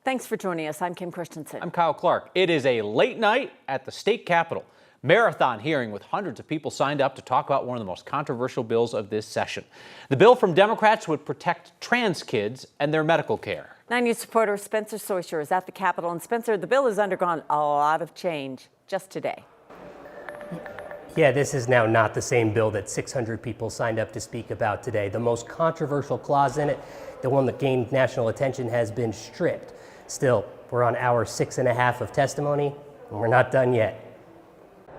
Thanks for joining us. I'm Kim Christensen. I'm Kyle Clark. It is a late night at the state capitol. Marathon hearing with hundreds of people signed up to talk about one of the most controversial bills of this session. The bill from Democrats would protect trans kids and their medical care. 9 News reporter Spencer Soisher is at the Capitol. And Spencer, the bill has undergone a lot of change just today. Yeah, this is now not the same bill that 600 people signed up to speak about today. The most controversial clause in it, the one that gained national attention, has been stripped. Still, we're on hour 6.5 of testimony, and we're not done yet.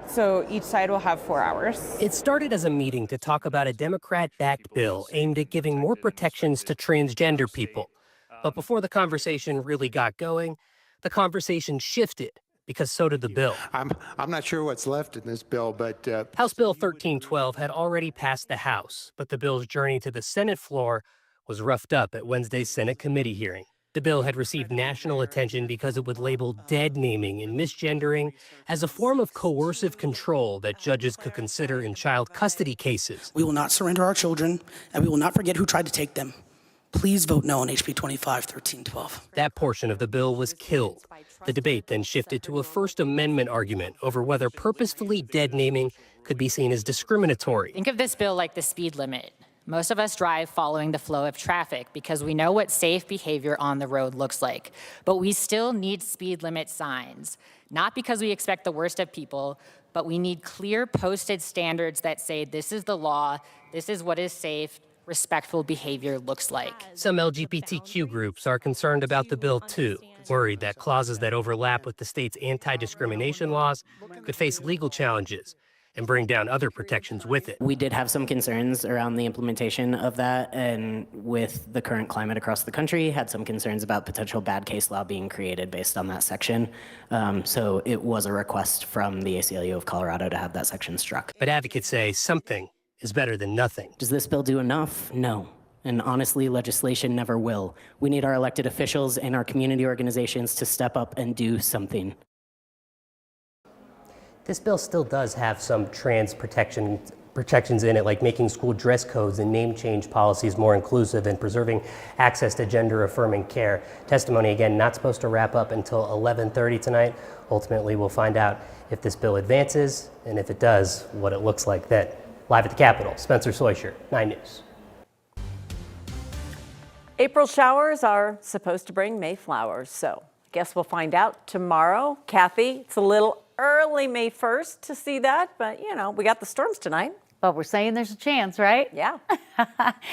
So each side will have 4 hours. It started as a meeting to talk about a Democrat-backed bill aimed at giving more protections to transgender people. But before the conversation really got going, the conversation shifted, because so did the bill. I'm not sure what's left in this bill, but... House Bill 1312 had already passed the House, but the bill's journey to the Senate floor was roughed up at Wednesday's Senate committee hearing. The bill had received national attention because it would label dead naming and misgendering as a form of coercive control that judges could consider in child custody cases. We will not surrender our children, and we will not forget who tried to take them. Please vote no on HB 25-1312. That portion of the bill was killed. The debate then shifted to a First Amendment argument over whether purposefully dead naming could be seen as discriminatory. Think of this bill like the speed limit. Most of us drive following the flow of traffic because we know what safe behavior on the road looks like. But we still need speed limit signs, not because we expect the worst of people, but we need clear posted standards that say this is the law, this is what is safe, respectful behavior looks like. Some LGBTQ groups are concerned about the bill too, worried that clauses that overlap with the state's anti-discrimination laws could face legal challenges and bring down other protections with it. We did have some concerns around the implementation of that, and with the current climate across the country, had some concerns about potential bad case law being created based on that section. So it was a request from the ACLU of Colorado to have that section struck. But advocates say something is better than nothing. Does this bill do enough? No. And honestly, legislation never will. We need our elected officials and our community organizations to step up and do something. This bill still does have some trans protections in it, like making school dress codes and name change policies more inclusive and preserving access to gender-affirming care. Testimony, again, not supposed to wrap up until 11:30 tonight. Ultimately, we'll find out if this bill advances, and if it does, what it looks like then. Live at the Capitol, Spencer Soisher, 9 News. April showers are supposed to bring May flowers, so I guess we'll find out tomorrow. Kathy, it's a little early May 1st to see that, but you know, we got the storms tonight. But we're saying there's a chance, right? Yeah.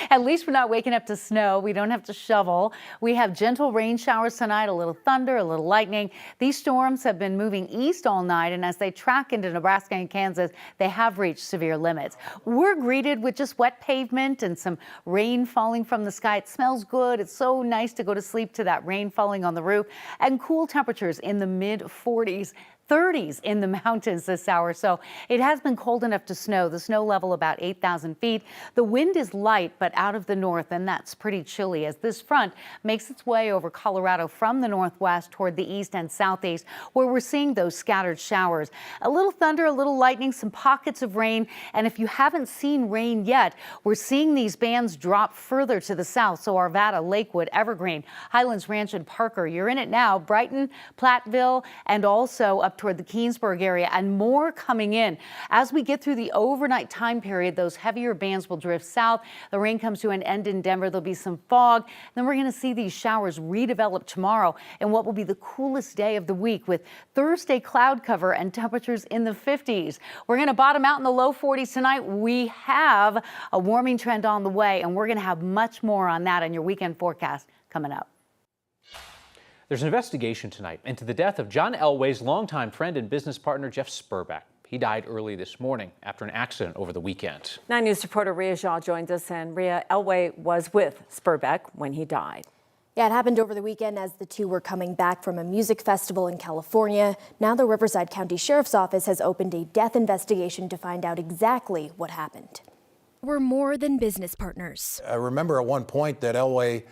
At least we're not waking up to snow. We don't have to shovel. We have gentle rain showers tonight, a little thunder, a little lightning. These storms have been moving east all night, and as they track into Nebraska and Kansas, they have reached severe limits. We're greeted with just wet pavement and some rain falling from the sky. It smells good. It's so nice to go to sleep to that rain falling on the roof, and cool temperatures in the mid-40s. 30s in the mountains this hour, so it has been cold enough to snow. The snow level about 8,000 feet. The wind is light, but out of the north, and that's pretty chilly as this front makes its way over Colorado from the northwest toward the east and southeast, where we're seeing those scattered showers. A little thunder, a little lightning, some pockets of rain, and if you haven't seen rain yet, we're seeing these bands drop further to the south, so Arvada, Lakewood, Evergreen, Highlands Ranch, and Parker. You're in it now. Brighton, Platteville, and also up toward the Keensburg area, and more coming in. As we get through the overnight time period, those heavier bands will drift south. The rain comes to an end in Denver. There'll be some fog. Then we're going to see these showers redevelop tomorrow in what will be the coolest day of the week, with Thursday cloud cover and temperatures in the 50s. We're going to bottom out in the low 40s tonight. We have a warming trend on the way, and we're going to have much more on that in your weekend forecast coming up. There's an investigation tonight into the death of John Elway's longtime friend and business partner, Jeff Spurback. He died early this morning after an accident over the weekend. 9 News reporter Rhea Jha joins us, and Rhea, Elway was with Spurback when he died. Yeah, it happened over the weekend as the two were coming back from a music festival in California. Now the Riverside County Sheriff's Office has opened a death investigation to find out exactly what happened. We're more than business partners. I remember at one point that Elway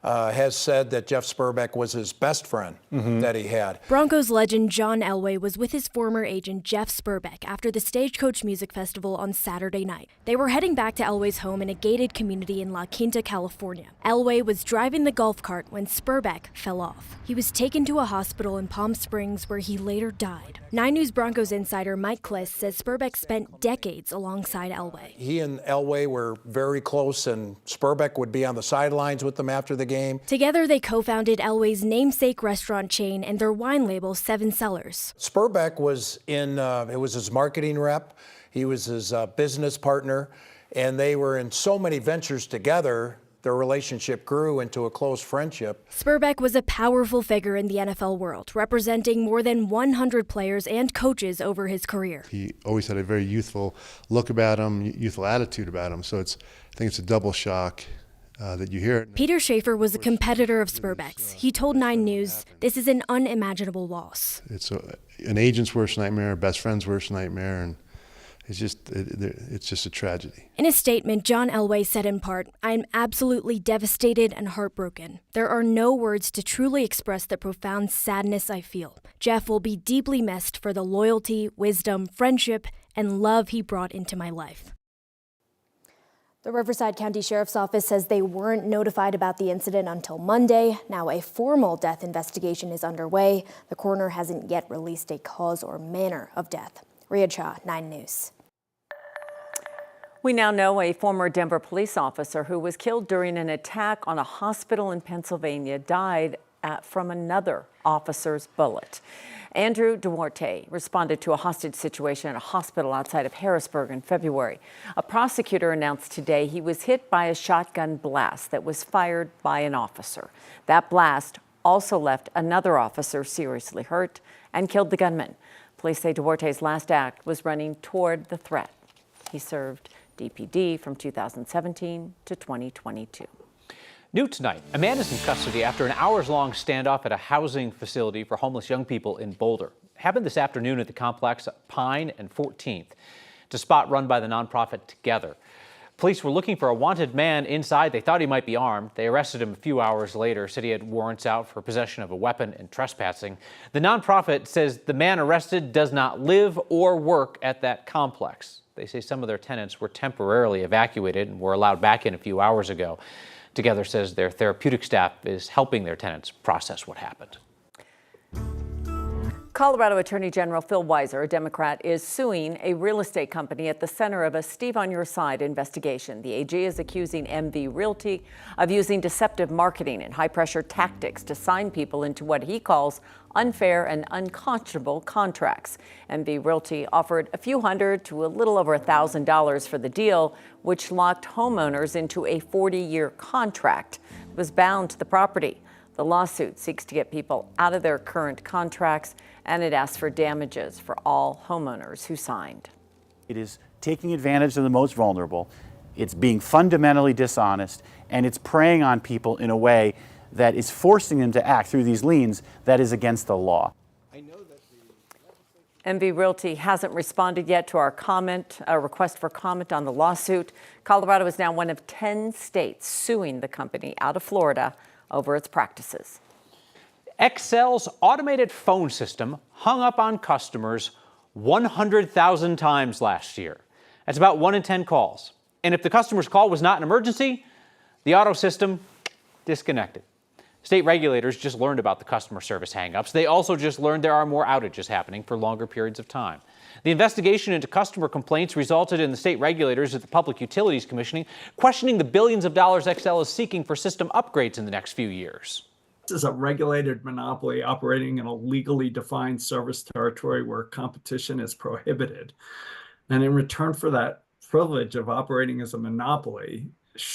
has said that Jeff Sperbeck was his best friend that he had. Broncos legend John Elway was with his former agent Jeff Sperbeck after the Stagecoach Music Festival on Saturday night. They were heading back to Elway's home in a gated community in La Quinta, California. Elway was driving the golf cart when Sperbeck fell off. He was taken to a hospital in Palm Springs where he later died. 9 News Broncos insider Mike Kliss says Sperbeck spent decades alongside Elway. He and Elway were very close, and Sperbeck would be on the sidelines with them after the game. Together, they co-founded Elway's namesake restaurant chain and their wine label, Seven Cellars. Sperbeck was it was his marketing rep, he was his business partner, and they were in so many ventures together. Their relationship grew into a close friendship. Sperbeck was a powerful figure in the NFL world, representing more than 100 players and coaches over his career. He always had a very youthful look about him, youthful attitude about him, so I think it's a double shock that you hear it. Peter Schaefer was a competitor of Sperbeck's. He told 9 News, "This is an unimaginable loss." It's an agent's worst nightmare, a best friend's worst nightmare, and it's just a tragedy. In a statement, John Elway said in part, "I am absolutely devastated and heartbroken. There are no words to truly express the profound sadness I feel. Jeff will be deeply missed for the loyalty, wisdom, friendship, and love he brought into my life." The Riverside County Sheriff's Office says they weren't notified about the incident until Monday. Now a formal death investigation is underway. The coroner hasn't yet released a cause or manner of death. Riyad Shah, 9 News. We now know a former Denver police officer who was killed during an attack on a hospital in Pennsylvania died from another officer's bullet. Andrew Duarte responded to a hostage situation at a hospital outside of Harrisburg in February. A prosecutor announced today he was hit by a shotgun blast that was fired by an officer. That blast also left another officer seriously hurt and killed the gunman. Police say Duarte's last act was running toward the threat. He served DPD from 2017 to 2022. New tonight, a man is in custody after an hours-long standoff at a housing facility for homeless young people in Boulder. It happened this afternoon at the complex at Pine and 14th. It's a spot run by the nonprofit Together. Police were looking for a wanted man inside. They thought he might be armed. They arrested him a few hours later, said he had warrants out for possession of a weapon and trespassing. The nonprofit says the man arrested does not live or work at that complex. They say some of their tenants were temporarily evacuated and were allowed back in a few hours ago. Together says their therapeutic staff is helping their tenants process what happened. Colorado Attorney General Phil Weiser, a Democrat, is suing a real estate company at the center of a Steve on Your Side investigation. The AG is accusing MV Realty of using deceptive marketing and high-pressure tactics to sign people into what he calls unfair and unconscionable contracts. MV Realty offered a few hundred to a little over $1,000 for the deal, which locked homeowners into a 40-year contract that was bound to the property. The lawsuit seeks to get people out of their current contracts, and it asks for damages for all homeowners who signed. It is taking advantage of the most vulnerable, it's being fundamentally dishonest, and it's preying on people in a way that is forcing them to act through these liens that is against the law. MV Realty hasn't responded yet to our request for comment on the lawsuit. Colorado is now one of 10 states suing the company out of Florida over its practices. Xcel's automated phone system hung up on customers 100,000 times last year. That's about 1 in 10 calls. And if the customer's call was not an emergency, the auto system disconnected. State regulators just learned about the customer service hangups. They also just learned there are more outages happening for longer periods of time. The investigation into customer complaints resulted in the state regulators at the Public Utilities Commission questioning the billions of dollars Xcel is seeking for system upgrades in the next few years. This is a regulated monopoly operating in a legally defined service territory where competition is prohibited. And in return for that privilege of operating as a monopoly,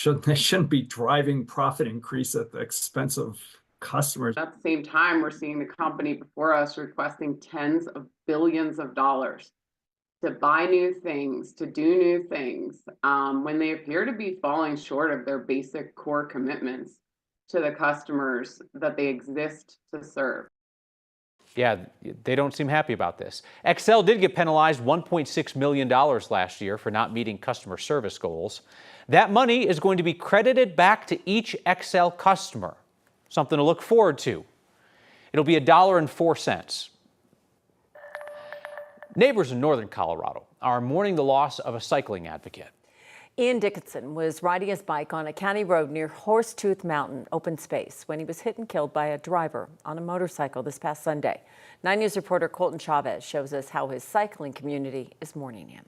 they shouldn't be driving profit increase at the expense of customers. At the same time, we're seeing the company before us requesting tens of billions of dollars to buy new things, to do new things, when they appear to be falling short of their basic core commitments to the customers that they exist to serve. Yeah, they don't seem happy about this. Xcel did get penalized $1.6 million last year for not meeting customer service goals. That money is going to be credited back to each Xcel customer something to look forward to. It'll be $1.04. Neighbors in northern Colorado are mourning the loss of a cycling advocate. Ian Dickinson was riding his bike on a county road near Horsetooth Mountain open space when he was hit and killed by a driver on a motorcycle this past Sunday. 9 News reporter Colton Chavez shows us how his cycling community is mourning him.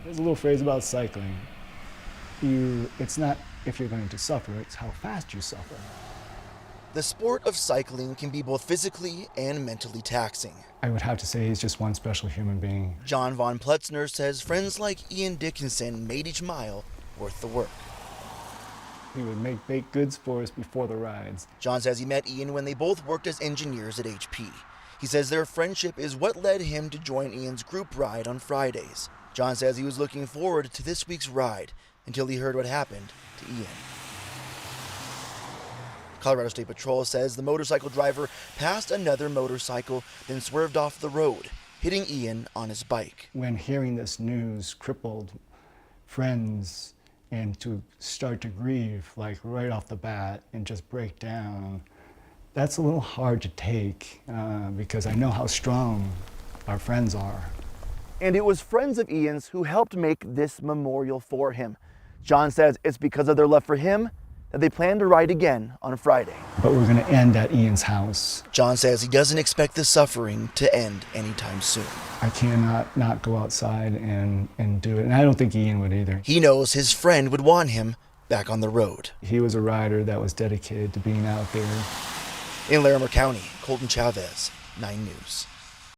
There's a little phrase about cycling. It's not if you're going to suffer, it's how fast you suffer. The sport of cycling can be both physically and mentally taxing. I would have to say he's just one special human being. John Von Pletzner says friends like Ian Dickinson made each mile worth the work. He would make baked goods for us before the rides. John says he met Ian when they both worked as engineers at HP. He says their friendship is what led him to join Ian's group ride on Fridays. John says he was looking forward to this week's ride until he heard what happened to Ian. Colorado State Patrol says the motorcycle driver passed another motorcycle, then swerved off the road, hitting Ian on his bike. When hearing this news crippled friends and to start to grieve like right off the bat and just break down, that's a little hard to take because I know how strong our friends are. And it was friends of Ian's who helped make this memorial for him. John says it's because of their love for him that they plan to ride again on Friday. But we're going to end at Ian's house. John says he doesn't expect the suffering to end anytime soon. I cannot not go outside and do it, and I don't think Ian would either. He knows his friend would want him back on the road. He was a rider that was dedicated to being out there. In Larimer County, Colton Chavez, 9 News.